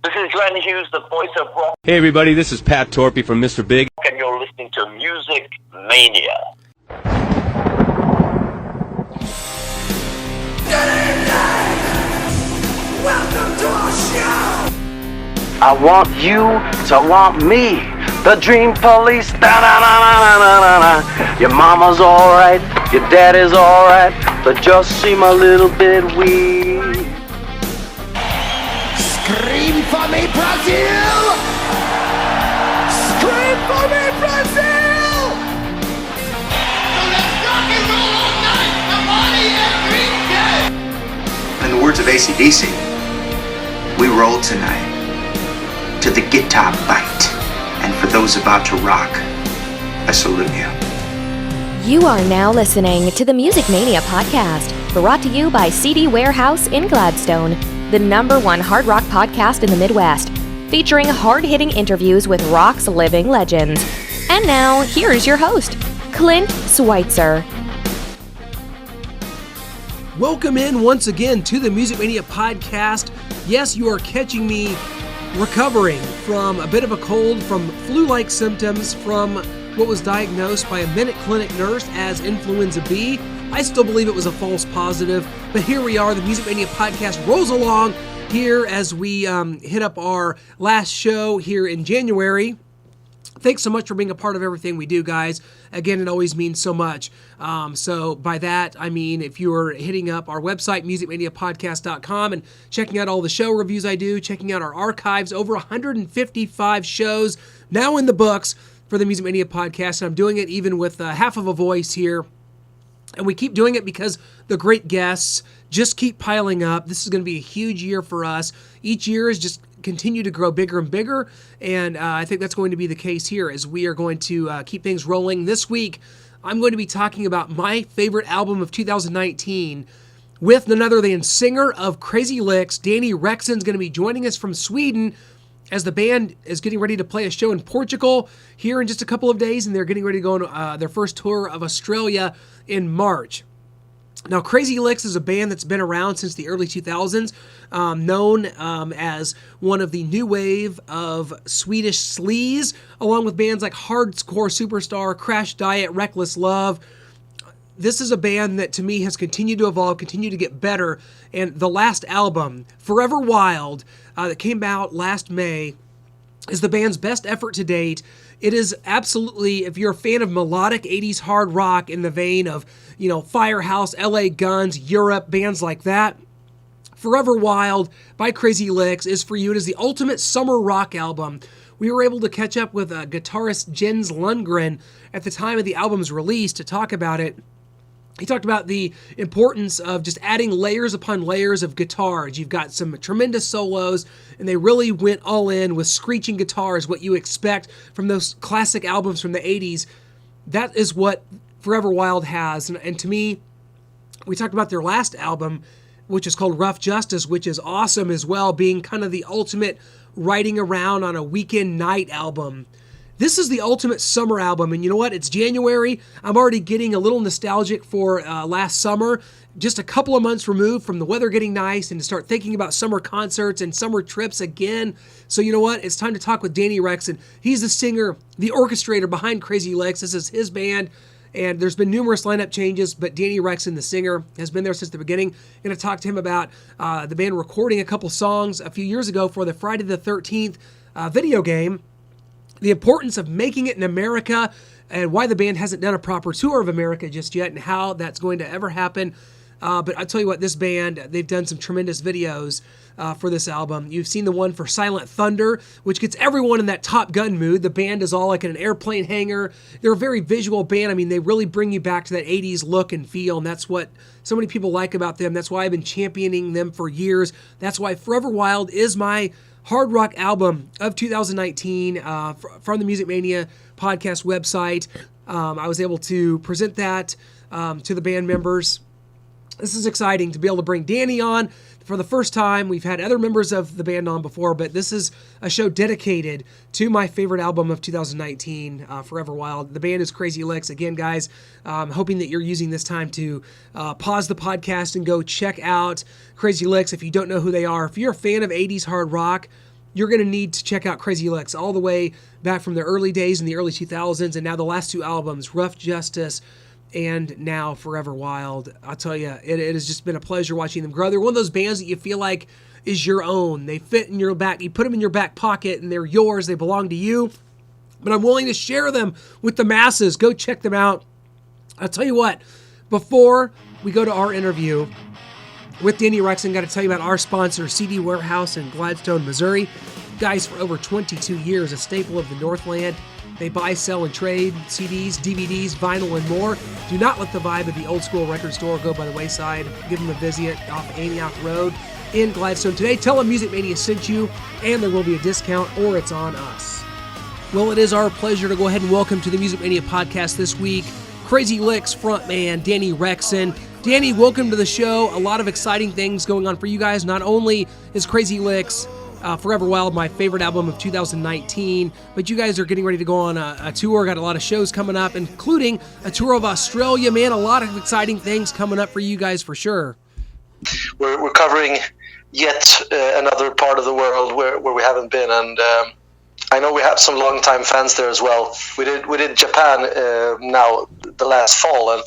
This is Glenn Hughes, the voice of rock. Hey everybody, this is Pat Torpy from Mr. Big. And you're listening to Music Mania. Good evening! Welcome to our show! I want you to want me. The Dream Police. Da-da-da-da-da-da-da. Your mama's alright, your daddy's alright, but just seem a little bit weak. Scream for me, Brazil! Scream for me, Brazil! So let's rock and roll all night, the party every day! In the words of AC/DC, we roll tonight to the guitar bite. And for those about to rock, I salute you. You are now listening to the Music Mania Podcast, brought to you by CD Warehouse in Gladstone, the #1 hard rock podcast in the Midwest, featuring hard-hitting interviews with rock's living legends. And now, here is your host, Clint Schweitzer. Welcome in once again to the Music Mania Podcast. Yes, you are catching me recovering from a bit of a cold, from flu-like symptoms, from what was diagnosed by a Minute Clinic nurse as influenza B. I still believe it was a false positive, but here we are. The Music Mania Podcast rolls along here as we hit up our last show here in January. Thanks so much for being a part of everything we do, guys. Again, it always means so much. So by that, I mean if you're hitting up our website, musicmaniapodcast.com, and checking out all the show reviews I do, checking out our archives, over 155 shows now in the books for the Music Mania Podcast, and I'm doing it even with half of a voice here. And we keep doing it because the great guests just keep piling up. This is going to be a huge year for us. Each year is just continue to grow bigger and bigger, and I think that's going to be the case here as we are going to keep things rolling. This week, I'm going to be talking about my favorite album of 2019 with none other than singer of Crazy Lixx, Danny Rexon, is going to be joining us from Sweden as the band is getting ready to play a show in Portugal here in just a couple of days, and they're getting ready to go on their first tour of Australia in March. Now, Crazy Lixx is a band that's been around since the early 2000s, known as one of the new wave of Swedish sleaze, along with bands like Hardcore Superstar, Crash Diet, Reckless Love. This is a band that, to me, has continued to evolve, continued to get better, and the last album, Forever Wild, that came out last May, is the band's best effort to date. It is absolutely, if you're a fan of melodic 80s hard rock in the vein of, Firehouse, LA Guns, Europe, bands like that, Forever Wild by Crazy Lixx is for you. It is the ultimate summer rock album. We were able to catch up with guitarist Jens Lundgren at the time of the album's release to talk about it. He talked about the importance of just adding layers upon layers of guitars. You've got some tremendous solos, and they really went all in with screeching guitars, what you expect from those classic albums from the 80s. That is what Forever Wild has. And to me, we talked about their last album, which is called Rough Justice, which is awesome as well, being kind of the ultimate riding around on a weekend night album. This is the ultimate summer album, and you know what? It's January. I'm already getting a little nostalgic for last summer, just a couple of months removed from the weather getting nice and to start thinking about summer concerts and summer trips again. So you know what? It's time to talk with Danny Rexon. He's the singer, the orchestrator behind Crazy Lixx. This is his band, and there's been numerous lineup changes, but Danny Rexon, the singer, has been there since the beginning. I'm going to talk to him about the band recording a couple songs a few years ago for the Friday the 13th video game, the importance of making it in America, and why the band hasn't done a proper tour of America just yet, and how that's going to ever happen. But I'll tell you what, this band, they've done some tremendous videos for this album. You've seen the one for Silent Thunder, which gets everyone in that Top Gun mood. The band is all like in an airplane hangar. They're a very visual band. I mean, they really bring you back to that 80s look and feel, and that's what so many people like about them. That's why I've been championing them for years. That's why Forever Wild is my hard rock album of 2019 from the Music Mania podcast website. I was able to present that to the band members. This is exciting to be able to bring Danny on for the first time. We've had other members of the band on before, but this is a show dedicated to my favorite album of 2019, Forever Wild. The band is Crazy Lixx. Again, guys, hoping that you're using this time to pause the podcast and go check out Crazy Lixx if you don't know who they are. If you're a fan of 80s hard rock, you're going to need to check out Crazy Lixx all the way back from the early days in the early 2000s, and now the last two albums, Rough Justice and now Forever Wild. I'll tell you, it has just been a pleasure watching them grow. They're one of those bands that you feel like is your own. They fit in your back. You put them in your back pocket, and they're yours. They belong to you. But I'm willing to share them with the masses. Go check them out. I'll tell you what, before we go to our interview with Danny Rexon, got to tell you about our sponsor, CD Warehouse in Gladstone, Missouri. Guys, for over 22 years, a staple of the Northland. They buy, sell, and trade CDs, DVDs, vinyl, and more. Do not let the vibe of the old school record store go by the wayside. Give them a visit off Antioch Road in Gladstone today. Tell them Music Mania sent you, and there will be a discount, or it's on us. Well, it is our pleasure to go ahead and welcome to the Music Mania podcast this week, Crazy Lixx frontman Danny Rexon. Danny, welcome to the show. A lot of exciting things going on for you guys. Not only is Crazy Lixx Forever Wild, my favorite album of 2019, but you guys are getting ready to go on a tour, got a lot of shows coming up, including a tour of Australia. Man, a lot of exciting things coming up for you guys for sure. We're covering yet another part of the world where we haven't been, and I know we have some long-time fans there as well. We did Japan now the last fall,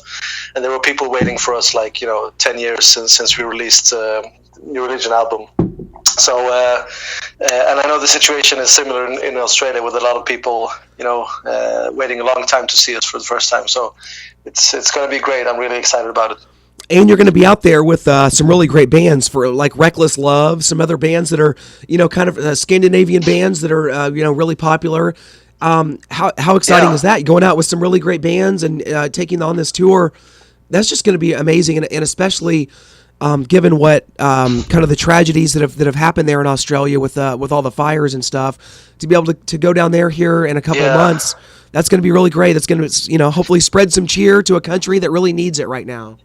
and there were people waiting for us 10 years since we released New Religion album. So, and I know the situation is similar in Australia with a lot of people, waiting a long time to see us for the first time. So it's going to be great. I'm really excited about it. And you're going to be out there with some really great bands for like Reckless Love, some other bands that are, kind of Scandinavian bands that are, really popular. How exciting is that? You're going out with some really great bands and taking on this tour. That's just going to be amazing, and especially given what kind of the tragedies that have happened there in Australia with all the fires and stuff, to be able to go down there here in a couple of months, that's going to be really great. That's going to hopefully spread some cheer to a country that really needs it right now.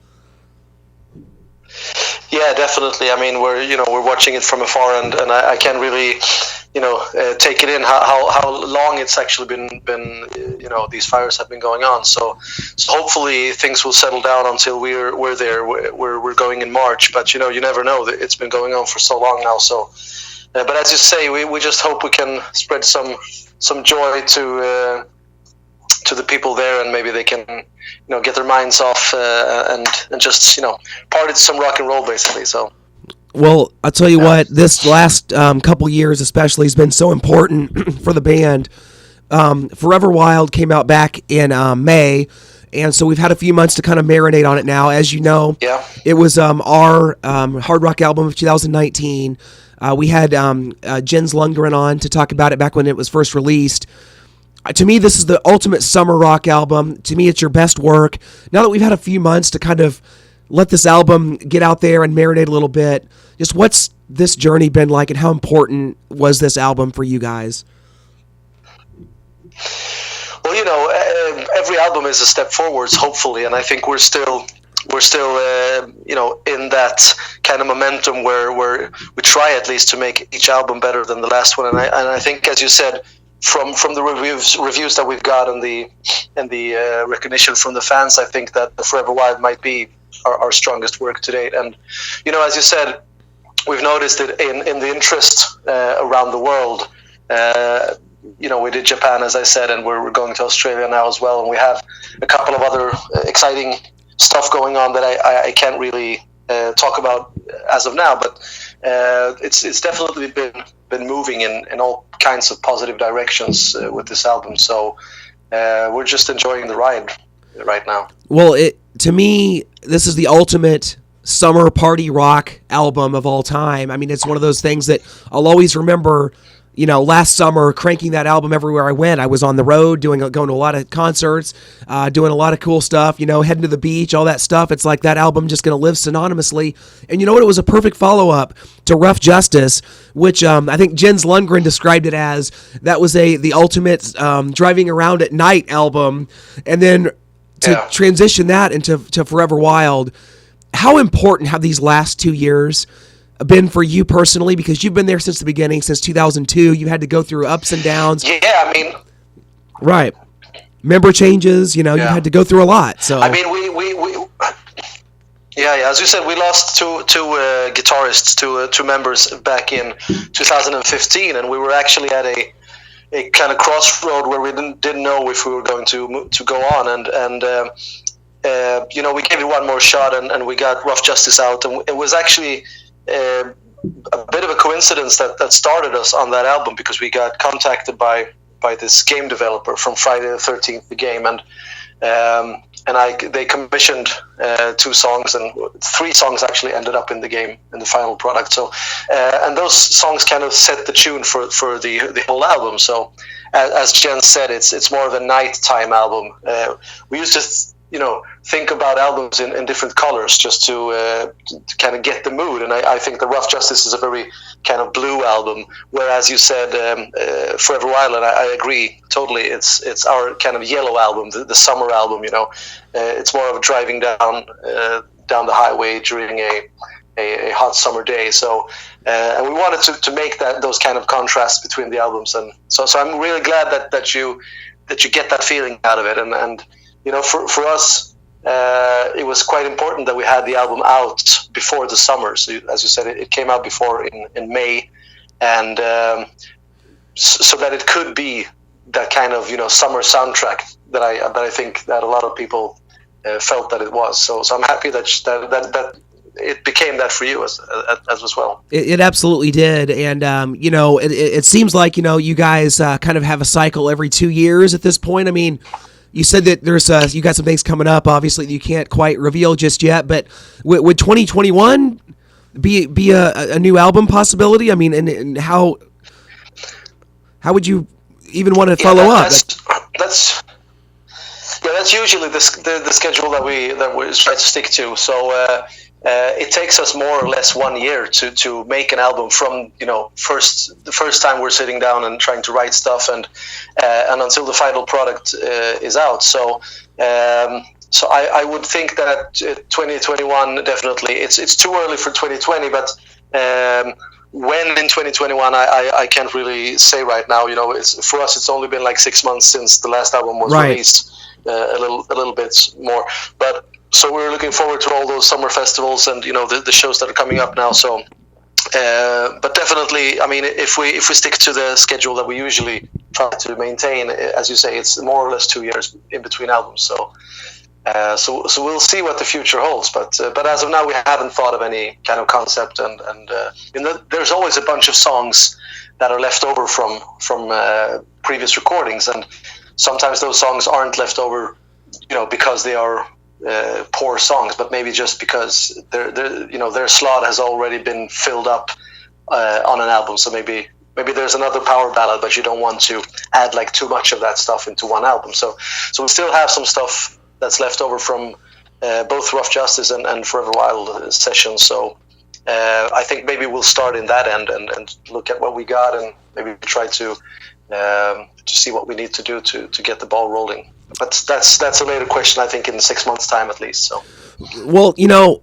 Yeah, definitely. I mean, we're watching it from afar, and I can't really take it in how long it's actually been these fires have been going on. So hopefully things will settle down until we're there. We're going in March, but you never know. It's been going on for so long now. So, but as you say, we just hope we can spread some joy to the people there, and maybe they can get their minds off and just party to some rock and roll, basically. So. Well, I'll tell you what, this last couple years especially has been so important for the band. Forever Wild came out back in May, and so we've had a few months to kind of marinate on it now. As you know, it was our hard rock album of 2019. We had Jens Lundgren on to talk about it back when it was first released. To me, this is the ultimate summer rock album. To me, it's your best work. Now that we've had a few months to kind of let this album get out there and marinate a little bit, just what's this journey been like, and how important was this album for you guys? Well, every album is a step forwards, hopefully, and I think we're still in that kind of momentum where we try at least to make each album better than the last one, and I think, as you said, from the reviews that we've got and the recognition from the fans, I think that the Forever Wild might be our strongest work to date. And as you said, we've noticed it in the interest around the world. We did Japan, as I said, and we're going to Australia now as well, and we have a couple of other exciting stuff going on that I can't really talk about as of now, but it's definitely been moving in all kinds of positive directions with this album. So we're just enjoying the ride right now. Well, to me, this is the ultimate summer party rock album of all time. I mean, it's one of those things that I'll always remember. Last summer, cranking that album everywhere I went. I was on the road, going to a lot of concerts, doing a lot of cool stuff, heading to the beach, all that stuff. It's like that album just going to live synonymously. And you know what? It was a perfect follow-up to Rough Justice, which I think Jens Lundgren described it as. That was the ultimate driving around at night album. And then to transition that into Forever Wild, how important have these last 2 years been for you personally? Because you've been there since the beginning, since 2002. You had to go through ups and downs. Yeah, I mean, right. Member changes. You had to go through a lot. So I mean, Yeah. As you said, we lost two guitarists, two members back in 2015, and we were actually at a kind of crossroad where we didn't know if we were going to go on, and we gave it one more shot, and we got Rough Justice out, and it was actually a bit of a coincidence that started us on that album, because we got contacted by this game developer from Friday the 13th, the game, and they commissioned 2 songs, and 3 songs actually ended up in the game, in the final product. So, and those songs kind of set the tune for the whole album. So, as Jen said, it's more of a nighttime album. We used to think about albums in different colors just to kind of get the mood, and I think the Rough Justice is a very kind of blue album, whereas you said Forever Wild, and I agree totally, it's our kind of yellow album, the summer album. It's more of driving down the highway during a hot summer day. So and we wanted to make those kind of contrasts between the albums, and so I'm really glad that you get that feeling out of it, and for us, it was quite important that we had the album out before the summer. So, as you said, it came out before in May, and so that it could be that kind of summer soundtrack that I think that a lot of people felt that it was. So I'm happy that it became that for you as well. It absolutely did, and it seems like you guys kind of have a cycle every 2 years at this point. I mean, you said that there's you got some things coming up, obviously, that you can't quite reveal just yet, but would 2021 be a new album possibility? I mean, and how would you even want to follow up? That's usually the schedule that we try to stick to. So it takes us more or less 1 year to make an album from the first time we're sitting down and trying to write stuff and until the final product is out. So I would think that 2021 definitely, it's too early for 2020, but when in 2021 I can't really say right now. For us it's only been like 6 months since the last album was released, a little bit more, but. So we're looking forward to all those summer festivals and the shows that are coming up now. So, but definitely, I mean, if we stick to the schedule that we usually try to maintain, as you say, it's more or less 2 years in between albums. So, so we'll see what the future holds. But as of now, we haven't thought of any kind of concept, and there's always a bunch of songs that are left over from previous recordings, and sometimes those songs aren't left over, because they are poor songs, but maybe just because their slot has already been filled up on an album. So maybe there's another power ballad, but you don't want to add like too much of that stuff into one album. So we still have some stuff that's left over from both Rough Justice and Forever Wild sessions. So I think maybe we'll start in that end and look at what we got, and maybe try to see what we need to do to get the ball rolling. But that's a later question, I think, in 6 months' time at least. So, well,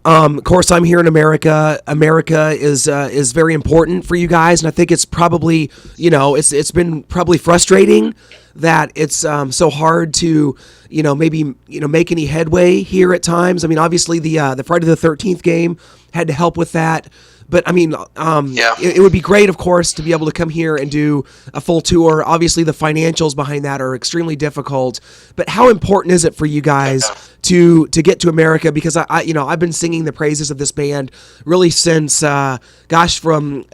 of course, I'm here in America. America is very important for you guys, and I think it's probably, it's been probably frustrating that it's so hard to, maybe make any headway here at times. I mean, obviously the Friday the 13th game had to help with that. But I mean, it would be great, of course, to be able to come here and do a full tour. Obviously, the financials behind that are extremely difficult. But how important is it for you guys to get to America? Because I've been singing the praises of this band really since, from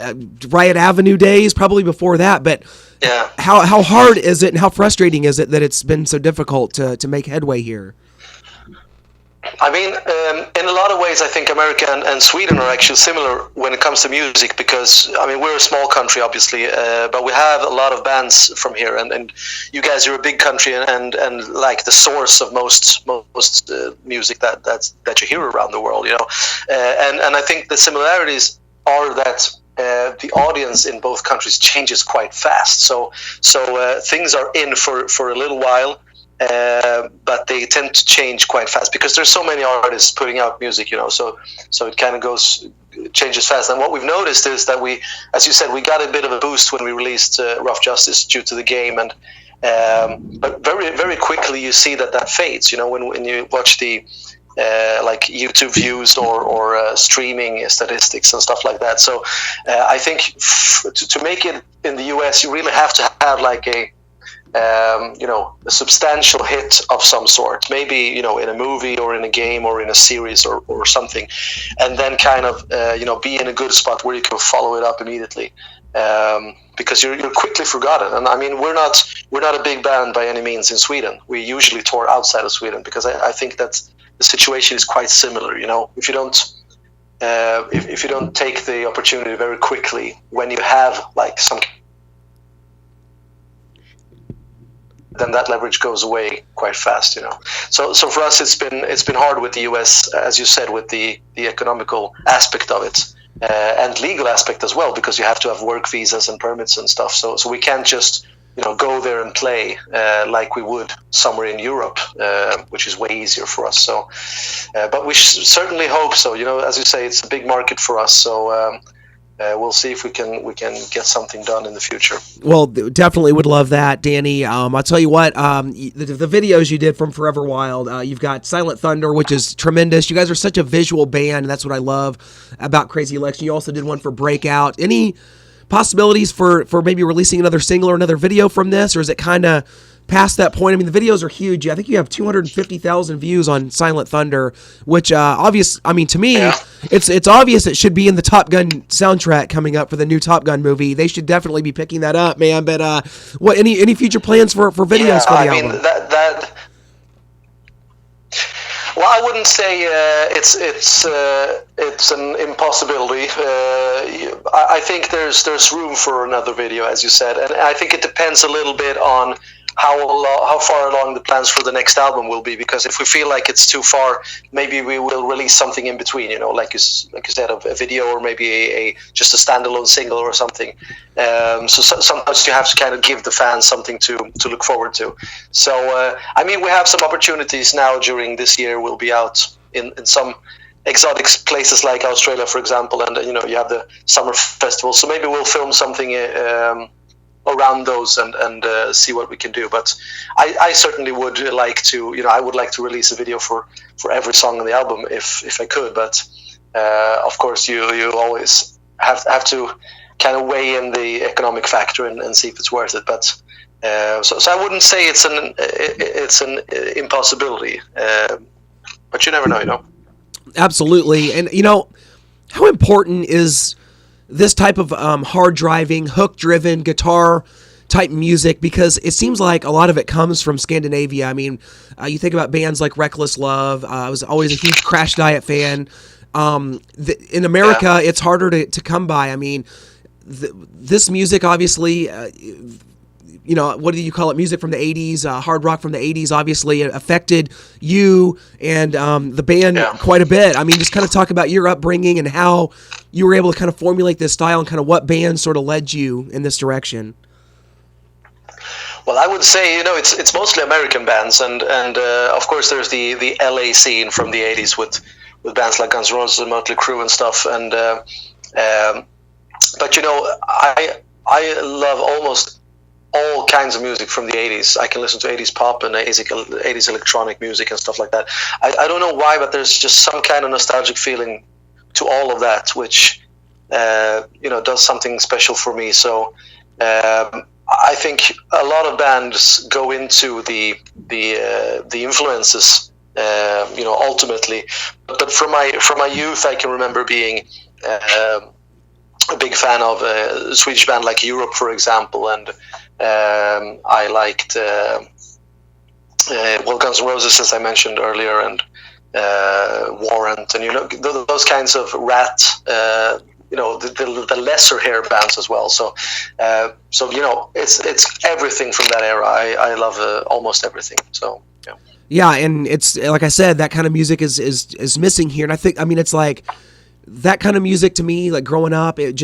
Riot Avenue days, probably before that. But how hard is it, and how frustrating is it that it's been so difficult to make headway here? I mean, in a lot of ways, I think America and Sweden are actually similar when it comes to music, because, I mean, we're a small country, obviously, but we have a lot of bands from here, and you guys are a big country and like the source of most music that you hear around the world, and I think the similarities are that the audience in both countries changes quite fast. So things are in for a little while. But they tend to change quite fast because there's so many artists putting out music, so it kind of changes fast. And what we've noticed is that we, as you said, we got a bit of a boost when we released Rough Justice due to the game, and but very very quickly you see that fades. When you watch the like YouTube views or streaming statistics and stuff like that. So I think to make it in the US, you really have to have like a substantial hit of some sort, maybe, in a movie or in a game or in a series or something, and then kind of, be in a good spot where you can follow it up immediately. Because you're quickly forgotten. And I mean, we're not a big band by any means in Sweden. We usually tour outside of Sweden because I think that the situation is quite similar. If you don't if you don't take the opportunity very quickly when you have like some, then that leverage goes away quite fast. So for us, it's been hard with the US, as you said, with the economical aspect of it. And legal aspect as well, because you have to have work visas and permits and stuff. So we can't just go there and play like we would somewhere in Europe, which is way easier for us. So, but we certainly hope so. As you say, it's a big market for us. So we'll see if we can get something done in the future. Well, definitely would love that, Danny. I'll tell you what, the videos you did from Forever Wild, you've got Silent Thunder, which is tremendous. You guys are such a visual band, and that's what I love about Crazy Lixx. You also did one for Breakout. Any possibilities for maybe releasing another single or another video from this, or is it kind of past that point? I mean, the videos are huge. I think you have 250,000 views on Silent Thunder, which to me, it's obvious it should be in the Top Gun soundtrack coming up for the new Top Gun movie. They should definitely be picking that up, man. But what any future plans for videos for the album? That well, I wouldn't say it's an impossibility. I think there's room for another video, as you said, and I think it depends a little bit on how far along the plans for the next album will be, because if we feel like it's too far, maybe we will release something in between, like you said, a video, or maybe just a standalone single or something. So sometimes you have to kind of give the fans something to look forward to. So we have some opportunities now during this year. We'll be out in some exotic places like Australia, for example, and you have the summer festival, so maybe we'll film something around those and see what we can do. But I certainly would like to, I would like to release a video for every song on the album if I could. But of course, you always have to kind of weigh in the economic factor and see if it's worth it. But so I wouldn't say it's an impossibility. But you never know, Absolutely. And how important is this type of hard driving, hook driven guitar type music, because it seems like a lot of it comes from Scandinavia. I mean, you think about bands like Reckless Love. I was always a huge Crash Diet fan. In America, it's harder to come by. I mean, this music, obviously, what do you call it? Music from the 80s, hard rock from the 80s, obviously affected you and the band quite a bit. I mean, just kind of talk about your upbringing and how you were able to kind of formulate this style and kind of what bands sort of led you in this direction. Well, I would say, it's mostly American bands, and of course there's the LA scene from the 80s with bands like Guns N' Roses and Mötley Crüe and stuff, and but I love almost all kinds of music from the 80s. I can listen to 80s pop and 80s electronic music and stuff like that. I don't know why, but there's just some kind of nostalgic feeling to all of that, which does something special for me. So I think a lot of bands go into the influences, ultimately. But from my youth, I can remember being a big fan of a Swedish band like Europe, for example, and I liked Guns N' Roses, as I mentioned earlier, and Warrant, and those kinds of Rat, the lesser hair bands as well. So it's everything from that era. I love almost everything. So yeah. Yeah, and it's like I said, that kind of music is missing here, and I think it's like that kind of music to me, like growing up, it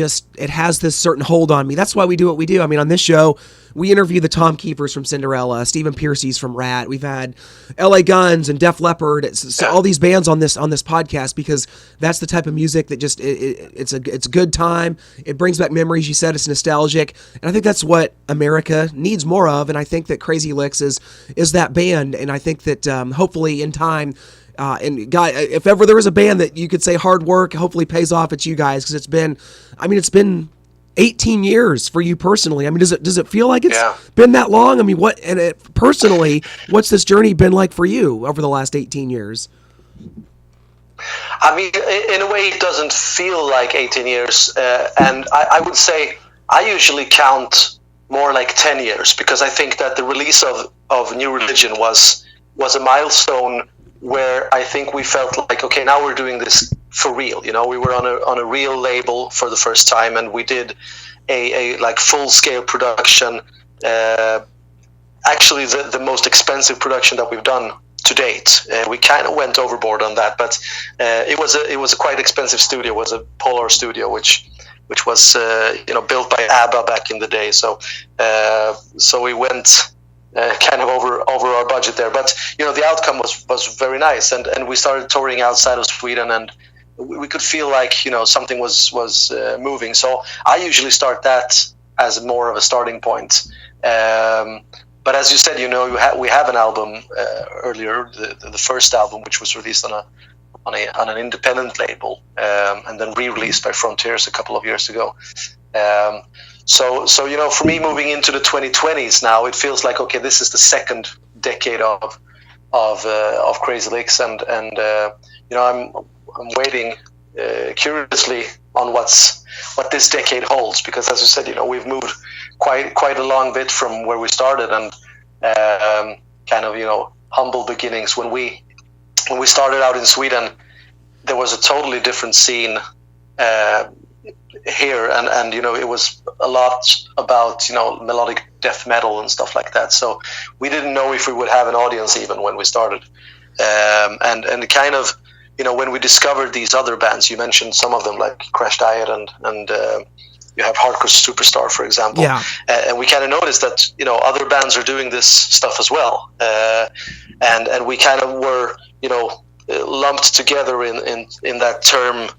has this certain hold on me. That's why we do what we do. I mean, on this show, we interview the Tom Keepers from Cinderella, Stephen Piercy's from Rat. We've had LA Guns and Def Leppard, so all these bands on this podcast, because that's the type of music that just it's a good time. It brings back memories. You said it's nostalgic, and I think that's what America needs more of. And I think that Crazy Lixx is that band, and I think that hopefully in time, And God, if ever there was a band that you could say hard work hopefully pays off, it's you guys, because it's been 18 years for you personally. I mean, does it feel like it's been that long? I mean, personally, what's this journey been like for you over the last 18 years? I mean, in a way, it doesn't feel like 18 years. And I would say I usually count more like 10 years, because I think that the release of New Religion was a milestone where I think we felt like, okay, now we're doing this for real. You know, we were on a real label for the first time, and we did a like full scale production. Actually, the most expensive production that we've done to date. We kind of went overboard on that, but it was a quite expensive studio. It was a Polar studio, which was built by ABBA back in the day. So we went kind of over our budget there, but the outcome was very nice, and we started touring outside of Sweden, and we could feel like something was moving. So I usually start that as more of a starting point. But as you said, we have an album earlier, the first album, which was released on an independent label, and then re-released by Frontiers a couple of years ago. So for me, moving into the 2020s now, it feels like, okay, this is the second decade of Crazy Lixx, and I'm waiting curiously on what this decade holds, because as you said, we've moved quite a long bit from where we started, and kind of humble beginnings. When we started out in Sweden, there was a totally different scene here, and it was a lot about melodic death metal and stuff like that. So we didn't know if we would have an audience even when we started, and kind of when we discovered these other bands, you mentioned some of them like Crash Diet and you have Hardcore Superstar, for example. Yeah. And we kind of noticed that other bands are doing this stuff as well, and we kind of were lumped together in that term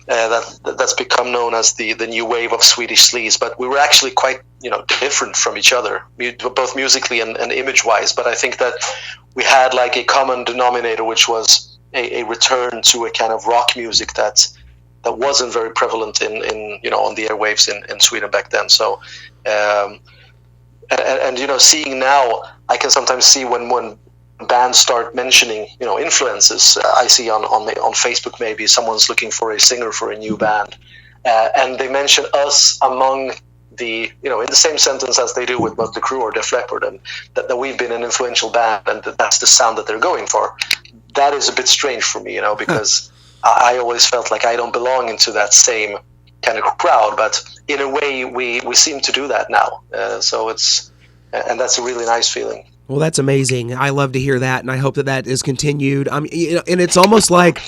that's become known as the new wave of Swedish sleaze. But we were actually quite different from each other, both musically and image wise. But I think that we had like a common denominator, which was a return to a kind of rock music that wasn't very prevalent in on the airwaves in Sweden back then. So and seeing now, I can sometimes see when bands start mentioning influences. I see on Facebook, maybe someone's looking for a singer for a new band, and they mention us among the in the same sentence as they do with Mötley Crüe or Def Leppard, and that we've been an influential band, and that's the sound that they're going for. That is a bit strange for me, because I always felt like I don't belong into that same kind of crowd, but in a way we seem to do that now. So and that's a really nice feeling. Well, that's amazing. I love to hear that, and I hope that is continued. And it's almost like,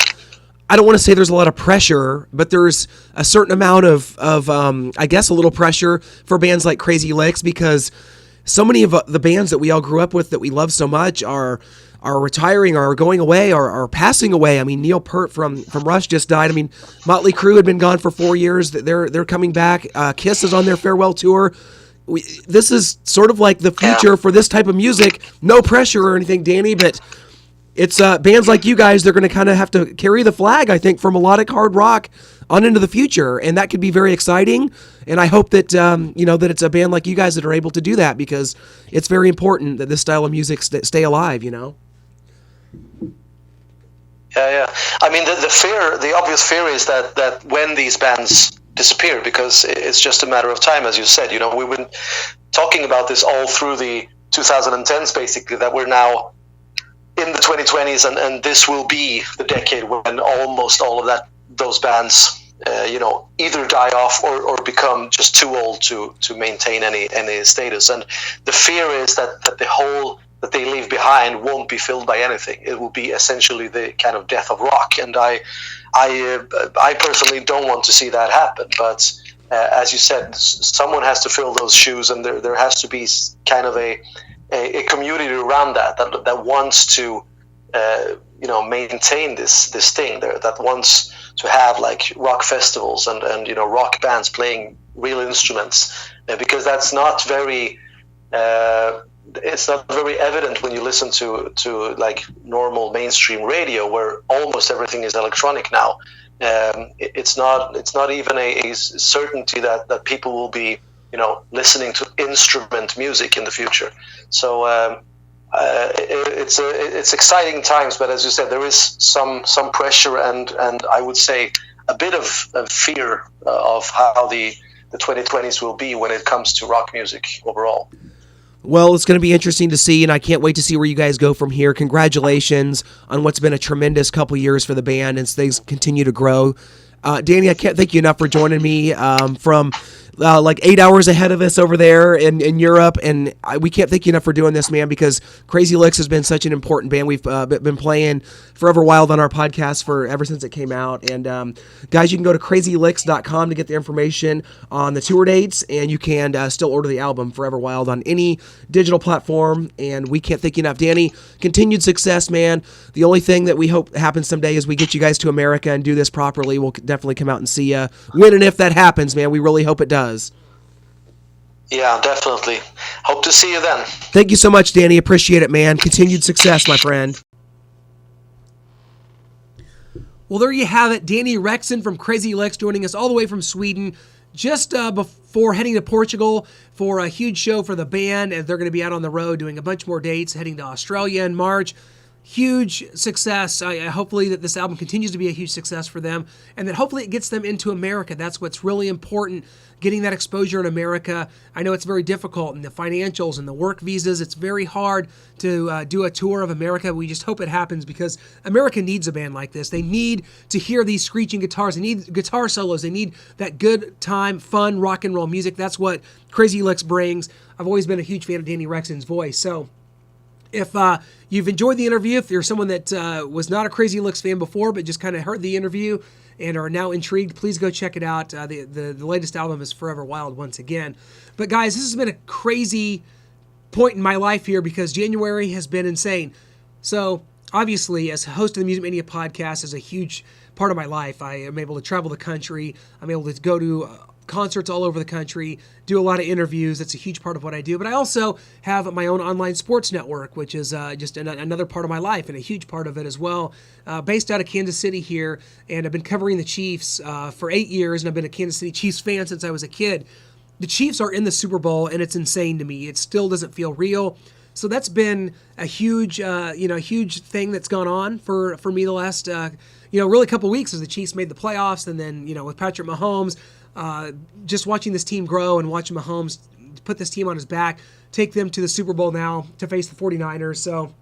I don't want to say there's a lot of pressure, but there's a certain amount of I guess a little pressure for bands like Crazy Lixx, because so many of the bands that we all grew up with that we love so much are retiring, or going away, or are passing away. I mean, Neil Peart from Rush just died. I mean, Mötley Crüe had been gone for 4 years. They're coming back. Kiss is on their farewell tour. This is sort of like the future for this type of music. No pressure or anything, Danny, but it's bands like you guys, they're going to kind of have to carry the flag, I think, for melodic hard rock on into the future, and that could be very exciting. And I hope that that it's a band like you guys that are able to do that, because it's very important that this style of music stay alive. Yeah. I mean, the obvious fear is that when these bands disappear, because it's just a matter of time, as you said. We've been talking about this all through the 2010s, basically, that we're now in the 2020s, and this will be the decade when almost all of those bands either die off or become just too old to maintain any status. And the fear is that the hole that they leave behind won't be filled by anything. It will be essentially the kind of death of rock, and I personally don't want to see that happen. But as you said, someone has to fill those shoes, and there has to be kind of a community around that wants to maintain this thing there, that wants to have like rock festivals and rock bands playing real instruments, because that's not very it's not very evident when you listen to like normal mainstream radio, where almost everything is electronic now. It's not even a certainty that people will be, listening to instrument music in the future. So it's exciting times, but as you said, there is some pressure and I would say a bit of fear of how the 2020s will be when it comes to rock music overall. Well, it's going to be interesting to see, and I can't wait to see where you guys go from here. Congratulations on what's been a tremendous couple years for the band as things continue to grow. Danny, I can't thank you enough for joining me from like 8 hours ahead of us over there in Europe, and we can't thank you enough for doing this, man, because Crazy Lixx has been such an important band. We've been playing Forever Wild on our podcast ever since it came out, and guys, you can go to crazylixx.com to get the information on the tour dates, and you can still order the album Forever Wild on any digital platform, and we can't thank you enough. Danny, continued success, man. The only thing that we hope happens someday is we get you guys to America and do this properly. We'll definitely come out and see you when and if that happens, man. We really hope it does. Yeah, definitely. Hope to see you then. Thank you so much, Danny. Appreciate it, man. Continued success, my friend. Well, there you have it. Danny Rexon from Crazy Lixx joining us all the way from Sweden just before heading to Portugal for a huge show for the band. And they're going to be out on the road doing a bunch more dates, heading to Australia in March. Huge success. Hopefully that this album continues to be a huge success for them, and that hopefully it gets them into America. That's what's really important, getting that exposure in America. I know it's very difficult, and the financials and the work visas, it's very hard to do a tour of America. We just hope it happens because America needs a band like this. They need to hear these screeching guitars. They need guitar solos. They need that good time, fun rock and roll music. That's what Crazy Lixx brings. I've always been a huge fan of Danny Rexon's voice. So if you've enjoyed the interview, if you're someone that was not a Crazy Lixx fan before but just kind of heard the interview and are now intrigued, please go check it out. The latest album is Forever Wild once again. But guys, this has been a crazy point in my life here because January has been insane. So obviously, as host of the Music Mania Podcast is a huge part of my life. I am able to travel the country. I'm able to go to concerts all over the country, do a lot of interviews. That's a huge part of what I do. But I also have my own online sports network, which is just another part of my life and a huge part of it as well. Based out of Kansas City here, and I've been covering the Chiefs for 8 years, and I've been a Kansas City Chiefs fan since I was a kid. The Chiefs are in the Super Bowl, and it's insane to me. It still doesn't feel real. So that's been a huge, huge thing that's gone on for me the last, really couple weeks as the Chiefs made the playoffs, and then with Patrick Mahomes. Just watching this team grow and watching Mahomes put this team on his back, take them to the Super Bowl now to face the 49ers. So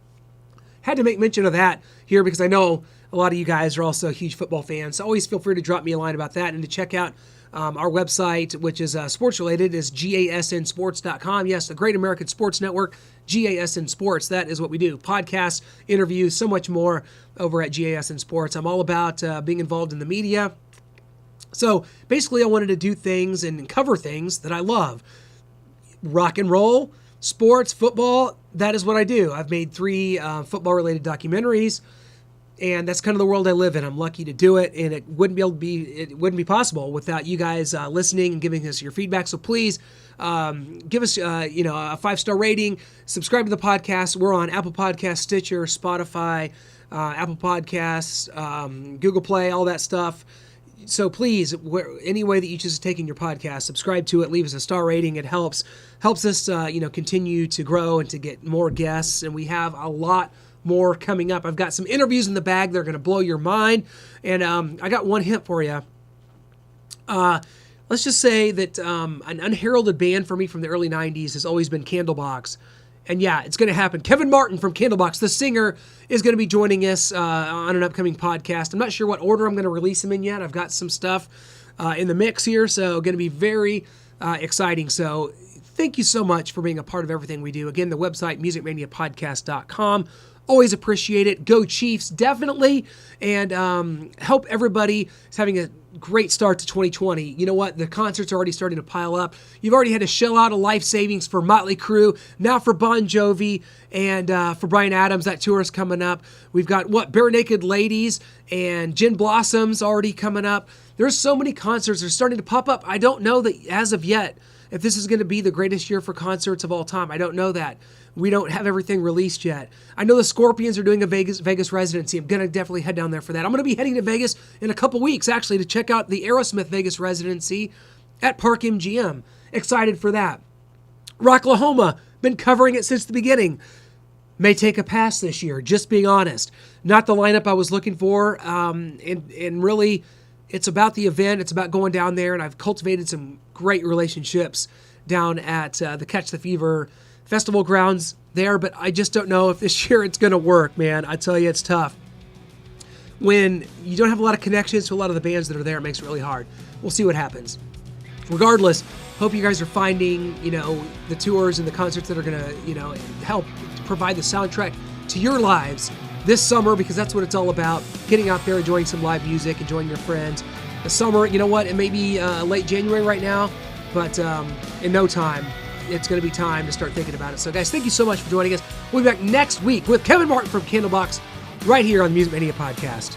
had to make mention of that here because I know a lot of you guys are also huge football fans. So always feel free to drop me a line about that and to check out our website, which is sports related, is gasnsports.com. Yes, the Great American Sports Network, GASN Sports. That is what we do. Podcasts, interviews, so much more over at GASN Sports. I'm all about being involved in the media. So basically I wanted to do things and cover things that I love. Rock and roll, sports, football, that is what I do. I've made 3 football-related documentaries, and that's kind of the world I live in. I'm lucky to do it, and it wouldn't be possible without you guys listening and giving us your feedback. So please give us a 5-star rating, subscribe to the podcast. We're on Apple Podcasts, Stitcher, Spotify, Apple Podcasts, Google Play, all that stuff. So please, any way that you choose to take in your podcast, subscribe to it, leave us a star rating. It helps us, continue to grow and to get more guests. And we have a lot more coming up. I've got some interviews in the bag that are going to blow your mind. And I got one hint for you. Let's just say that an unheralded band for me from the early 90s has always been Candlebox. And yeah, it's going to happen. Kevin Martin from Candlebox, the singer, is going to be joining us on an upcoming podcast. I'm not sure what order I'm going to release him in yet. I've got some stuff in the mix here, so going to be very exciting. So thank you so much for being a part of everything we do. Again, the website, musicmaniapodcast.com. Always appreciate it. Go Chiefs, definitely. And hope everybody is having a great start to 2020. You know what? The concerts are already starting to pile up. You've already had to shell out a life savings for Motley Crue, now for Bon Jovi, and for Bryan Adams. That tour is coming up. We've got, Bare Naked Ladies and Gin Blossoms already coming up. There's so many concerts that are starting to pop up. I don't know that as of yet if this is going to be the greatest year for concerts of all time. I don't know that. We don't have everything released yet. I know the Scorpions are doing a Vegas residency. I'm going to definitely head down there for that. I'm going to be heading to Vegas in a couple weeks, actually, to check out the Aerosmith Vegas residency at Park MGM. Excited for that. Rocklahoma, been covering it since the beginning. May take a pass this year, just being honest. Not the lineup I was looking for, and really, it's about the event. It's about going down there, and I've cultivated some great relationships down at the Catch the Fever Festival grounds there, but I just don't know if this year it's going to work, man. I tell you, it's tough. When you don't have a lot of connections to a lot of the bands that are there, it makes it really hard. We'll see what happens. Regardless, hope you guys are finding, the tours and the concerts that are going to, help provide the soundtrack to your lives this summer, because that's what it's all about. Getting out there, enjoying some live music, enjoying your friends. The summer, you know what? It may be late January right now, but in no time, it's going to be time to start thinking about it. So, guys, thank you so much for joining us. We'll be back next week with Kevin Martin from Candlebox right here on the Music Mania Podcast.